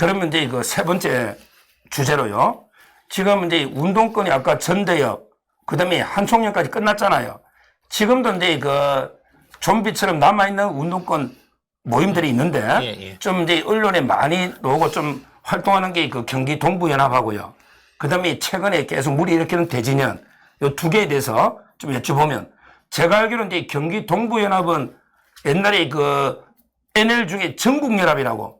그러면 이제 그 세 번째 주제로요. 지금 이제 운동권이 아까 전대협, 그 다음에 한총련까지 끝났잖아요. 지금도 이제 그 좀비처럼 남아있는 운동권 모임들이 있는데 좀 이제 언론에 많이 나오고 좀 활동하는 게 그 경기 동부연합하고요. 그 다음에 최근에 계속 물이 일으키는 대진연, 요 두 개에 대해서 좀 여쭤보면, 제가 알기로는 이제 경기 동부연합은 옛날에 그 NL 중에 전국연합이라고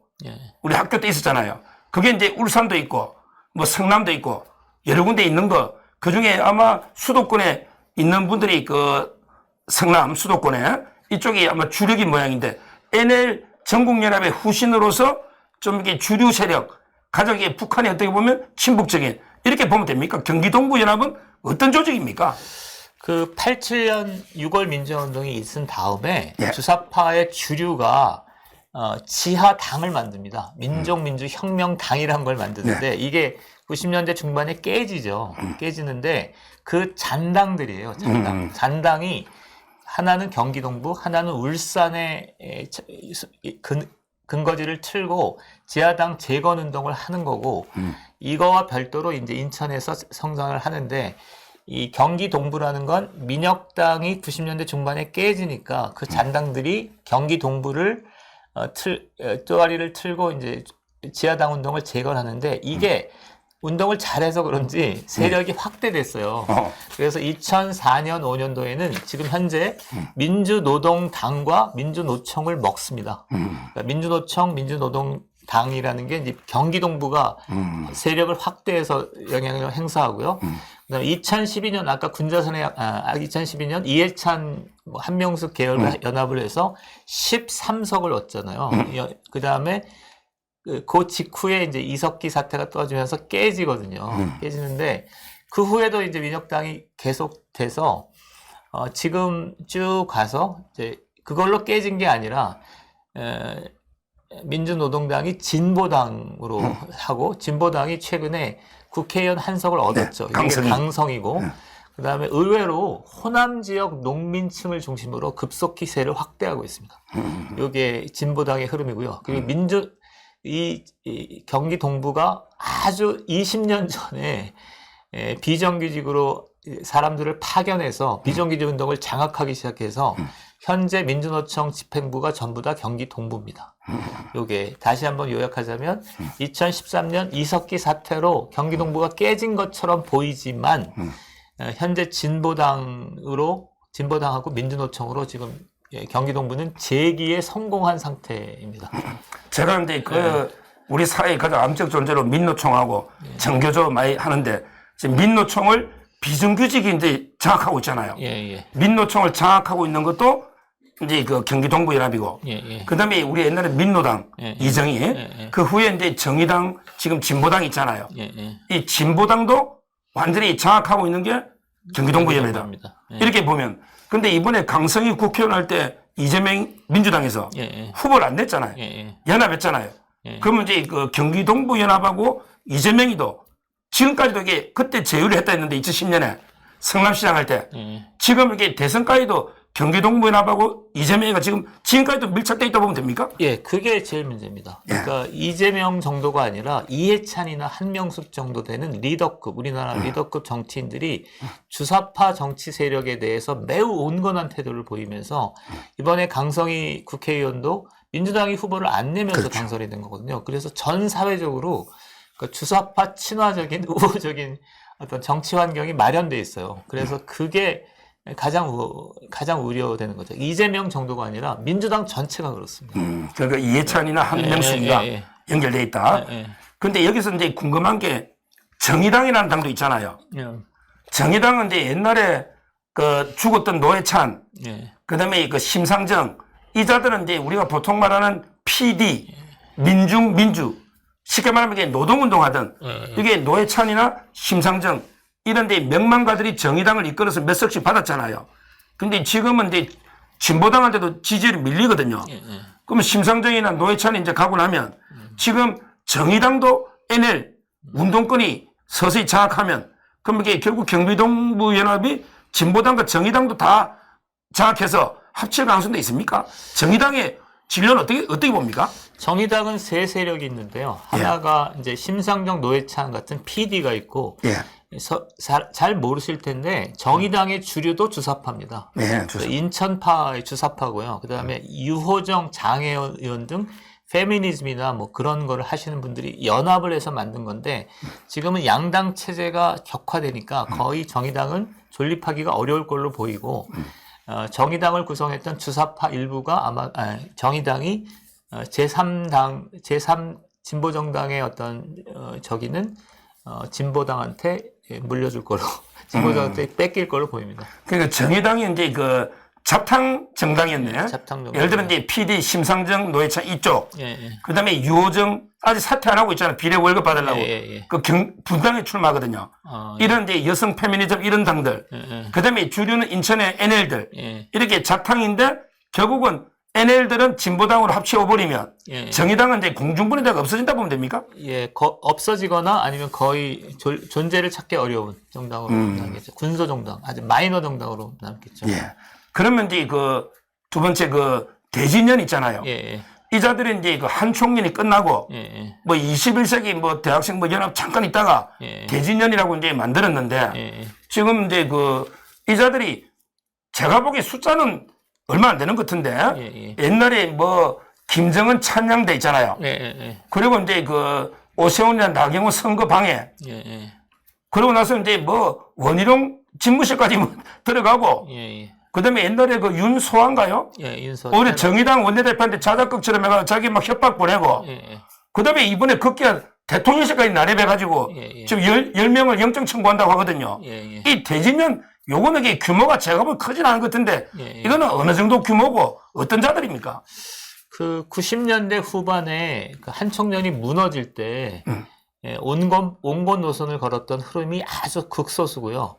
우리 학교 때 있었잖아요. 그게 이제 울산도 있고 뭐 성남도 있고 여러 군데 있는 거, 그 중에 아마 수도권에 있는 분들이 그 성남 수도권에 이쪽이 아마 주력인 모양인데, NL 전국연합의 후신으로서 좀 이게 주류 세력, 가장 이게 북한이 어떻게 보면 친북적인, 이렇게 보면 됩니까? 경기 동부연합은 어떤 조직입니까? 그 87년 6월 민주화운동이 있은 다음에 주사파의 주류가 지하 당을 만듭니다. 민족민주혁명당이라는 걸 만드는데 이게 90년대 중반에 깨지죠. 깨지는데 그 잔당들이에요. 잔당이 하나는 경기 동부, 하나는 울산에 근거지를 틀고 지하당 재건 운동을 하는 거고, 이거와 별도로 이제 인천에서 성장을 하는데, 이 경기 동부라는 건 민혁당이 90년대 중반에 깨지니까 그 잔당들이 경기 동부를 쪼가리를 틀고 이제 지하당 운동을 재건하는데, 이게 운동을 잘해서 그런지 세력이 확대됐어요. 그래서 2004년, 5년도에는 지금 현재 민주노동당과 민주노총을 먹습니다. 그러니까 민주노총, 민주노동당이라는 게 이제 경기 동부가 세력을 확대해서 영향을 행사하고요. 그다음에 2012년 아까 군자선에 2012년 이해찬 한명숙 계열 연합을 해서 13석을 얻잖아요. 그다음에 그 직후에 이제 이석기 사태가 터지면서 깨지거든요. 깨지는데 그 후에도 이제 민혁당이 계속돼서 지금 쭉 가서 이제 그걸로 깨진 게 아니라 민주노동당이 진보당으로 하고, 진보당이 최근에 국회의원 한 석을 얻었죠. 이게 강성이고, 그다음에 의외로 호남 지역 농민층을 중심으로 급속히 세를 확대하고 있습니다. 이게 진보당의 흐름이고요. 그리고 이 경기 동부가 아주 20년 전에 비정규직으로 사람들을 파견해서 비정규직 운동을 장악하기 시작해서 현재 민주노총 집행부가 전부 다 경기 동부입니다. 요게 다시 한번 요약하자면 2013년 이석기 사태로 경기 동부가 깨진 것처럼 보이지만 현재 진보당하고 민주노총으로 지금 경기 동부는 재기에 성공한 상태입니다. 제가 근데 우리 사회의 가장 암적 존재로 민노총하고 정교조 많이 하는데, 지금 민노총을 비정규직이 이제 장악하고 있잖아요. 민노총을 장악하고 있는 것도 이제 그 경기 동부연합이고, 그 다음에 우리 옛날에 민노당 이정희, 그 후에 이제 정의당, 지금 진보당 있잖아요. 이 진보당도 완전히 장악하고 있는 게 경기 동부연합이다. 이렇게 보면, 근데 이번에 강성희 국회의원 할 때 이재명 민주당에서 후보를 안 냈잖아요. 연합했잖아요. 그러면 이제 그 경기 동부연합하고 이재명이도 지금까지도 이게 그때 제휴를 했다 했는데 2010년에 성남시장 할 때 지금 이게 대선까지도 경기 동부연합하고 이재명이가 지금까지도 밀착돼 있다고 보면 됩니까? 예, 그게 제일 문제입니다. 그러니까 이재명 정도가 아니라 이해찬이나 한명숙 정도 되는 리더급, 우리나라 리더급 정치인들이 주사파 정치 세력에 대해서 매우 온건한 태도를 보이면서 이번에 강성희 국회의원도 민주당이 후보를 안 내면서 당선이 된 거거든요. 그래서 전 사회적으로 그러니까 주사파 친화적인 우호적인 어떤 정치 환경이 마련돼 있어요. 그래서 그게 가장 우려되는 거죠. 이재명 정도가 아니라 민주당 전체가 그렇습니다. 그러니까 이해찬이나 한명숙이가 연결돼 있다. 그런데 여기서 이제 궁금한 게 정의당이라는 당도 있잖아요. 정의당은 이제 옛날에 그 죽었던 노회찬, 그다음에 그 심상정, 이 자들은 이제 우리가 보통 말하는 PD, 민주, 쉽게 말하면 이게 노동운동하던 이게 노회찬이나 심상정 이런 데 명망가들이 정의당을 이끌어서 몇 석씩 받았잖아요. 근데 지금은 이제 진보당한테도 지지율이 밀리거든요. 그러면 심상정이나 노회찬이 이제 가고 나면 지금 정의당도 NL 운동권이 서서히 장악하면, 그럼 이게 결국 경기동부연합이 진보당과 정의당도 다 장악해서 합칠 가능성도 있습니까? 정의당의 진료는 어떻게 봅니까? 정의당은 세 세력이 있는데요. 하나가 이제 심상정 노회찬 같은 PD가 있고, 예. 잘 모르실 텐데 정의당의 주류도 주사파입니다. 네, 좋습니다. 인천파의 주사파고요. 그다음에 유호정 장혜원 의원 등 페미니즘이나 뭐 그런 거를 하시는 분들이 연합을 해서 만든 건데 지금은 양당 체제가 격화되니까 거의 정의당은 존립하기가 어려울 걸로 보이고 정의당을 구성했던 주사파 일부가 아마 정의당이 제3 진보정당의 어떤 저기는 진보당한테 물려줄 거로 진보당한테 뺏길 걸로 보입니다. 그러니까 정의당이 이제 그 잡탕 정당이었네. 잡탕 정당. 예를 들어 이제 PD 심상정 노회찬 이쪽. 예. 그다음에 유호정 아직 사퇴 안 하고 있잖아요. 비례 월급 받으려고. 예. 그 분당에 출마하거든요. 이런 이제 여성 페미니즘 이런 당들. 그다음에 주류는 인천의 NL들. 예. 이렇게 잡탕인데 결국은 NL들은 진보당으로 합치어버리면 정의당은 이제 공중분해자가 없어진다 보면 됩니까? 예, 없어지거나 아니면 거의 존재를 찾기 어려운 정당으로 남겠죠. 군소 정당, 아주 마이너 정당으로 남겠죠. 예. 그러면 이제 그 두 번째 그 대진년 있잖아요. 예. 이 자들이 이제 그 한 총련이 끝나고 뭐 21세기 뭐 대학생 뭐 연합 잠깐 있다가 대진년이라고 이제 만들었는데 지금 이제 그 이 자들이 제가 보기에 숫자는 얼마 안 되는 것 같은데 옛날에 뭐 김정은 찬양대 있잖아요. 그리고 이제 그 오세훈이나 나경원 선거 방해. 그러고 나서 이제 뭐 원희룡 집무실까지 들어가고. 그다음에 옛날에 그 윤소환가요? 윤소환. 오히려 정의당 원내대표한테 자작극처럼 해가 자기 막 협박 보내고. 그다음에 이번에 급기야 대통령실까지 나래배가지고 지금 10명을 영장 청구한다고 하거든요. 이 대진년 요거는 이게 규모가 제가 보면 크진 않은 것 같은데 이거는 어느 정도 규모고 어떤 자들입니까? 그 90년대 후반에 그 한총련이 무너질 때 온건 노선을 걸었던 흐름이 아주 극소수고요.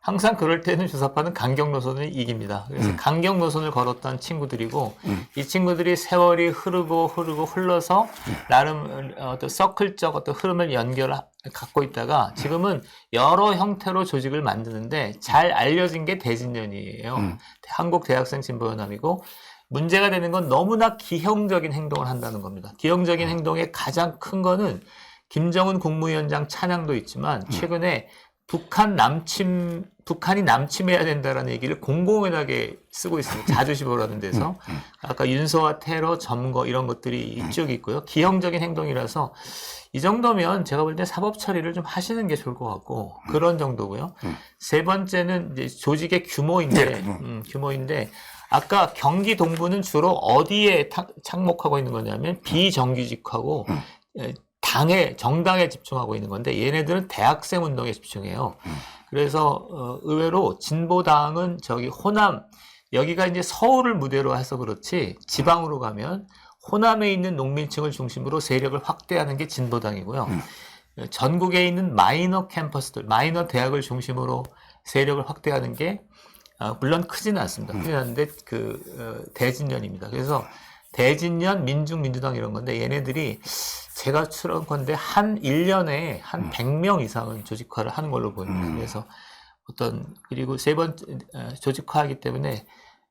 항상 그럴 때는 주사파는 강경 노선을 이깁니다. 그래서 강경 노선을 걸었던 친구들이고 이 친구들이 세월이 흐르고 흘러서 나름 어떤 서클적 어떤 흐름을 갖고 있다가 지금은 여러 형태로 조직을 만드는데 잘 알려진 게 대진련이에요. 한국 대학생 진보연합이고 문제가 되는 건 너무나 기형적인 행동을 한다는 겁니다. 기형적인 행동의 가장 큰 거는 김정은 국무위원장 찬양도 있지만 최근에 북한이 남침해야 된다라는 얘기를 공공연하게 쓰고 있습니다. 자주시보라는 데서. 아까 윤서와 테러, 점거 이런 것들이 쭉 있고요. 기형적인 행동이라서 이 정도면 제가 볼 때 사법 처리를 좀 하시는 게 좋을 것 같고 그런 정도고요. 세 번째는 이제 조직의 규모인데 아까 경기 동부는 주로 어디에 착목하고 있는 거냐면 비정규직하고 정당에 집중하고 있는 건데 얘네들은 대학생 운동에 집중해요. 그래서 의외로 진보당은 저기 호남 여기가 이제 서울을 무대로 해서 그렇지 지방으로 가면 호남에 있는 농민층을 중심으로 세력을 확대하는 게 진보당이고요. 전국에 있는 마이너 캠퍼스들, 마이너 대학을 중심으로 세력을 확대하는 게 물론 크지는 않습니다. 크지는 않은데 대진년입니다. 그래서 대진년, 민중민주당 이런 건데 얘네들이 제가 추론 건데 한 1년에 한 100명 이상은 조직화를 하는 걸로 보입니다. 그래서 그리고 세 번째 조직화하기 때문에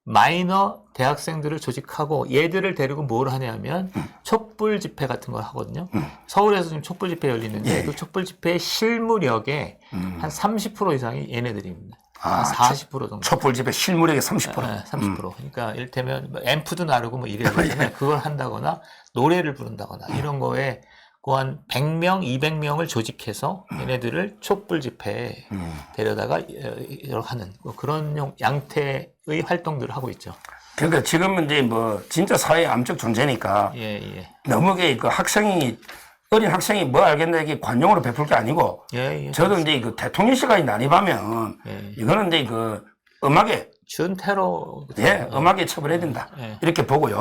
마이너 대학생들을 조직하고 얘들을 데리고 뭘 하냐면 촛불 집회 같은 걸 하거든요. 서울에서 지금 촛불 집회 열리는데 그 촛불 집회의 실무력의 한 30% 이상이 얘네들입니다. 40% 정도. 촛불 집회 실무력의 30%. 네, 30%. 그러니까 이를테면 앰프도 나르고 뭐 이래야 되잖아요. 그걸 한다거나 노래를 부른다거나 이런 거에 한 100명, 200명을 조직해서 얘네들을 촛불 집회에 데려다가 하는 그런 양태의 활동들을 하고 있죠. 그러니까 지금은 이제 뭐 진짜 사회 암적 존재니까 너무 그 어린 학생이 뭐 알겠나 이게 관용으로 베풀 게 아니고 저도 이제 그 대통령실까지 난입하면 이거는 이제 그 음악에 준 테러 음악에 처벌해야 된다 이렇게 보고요.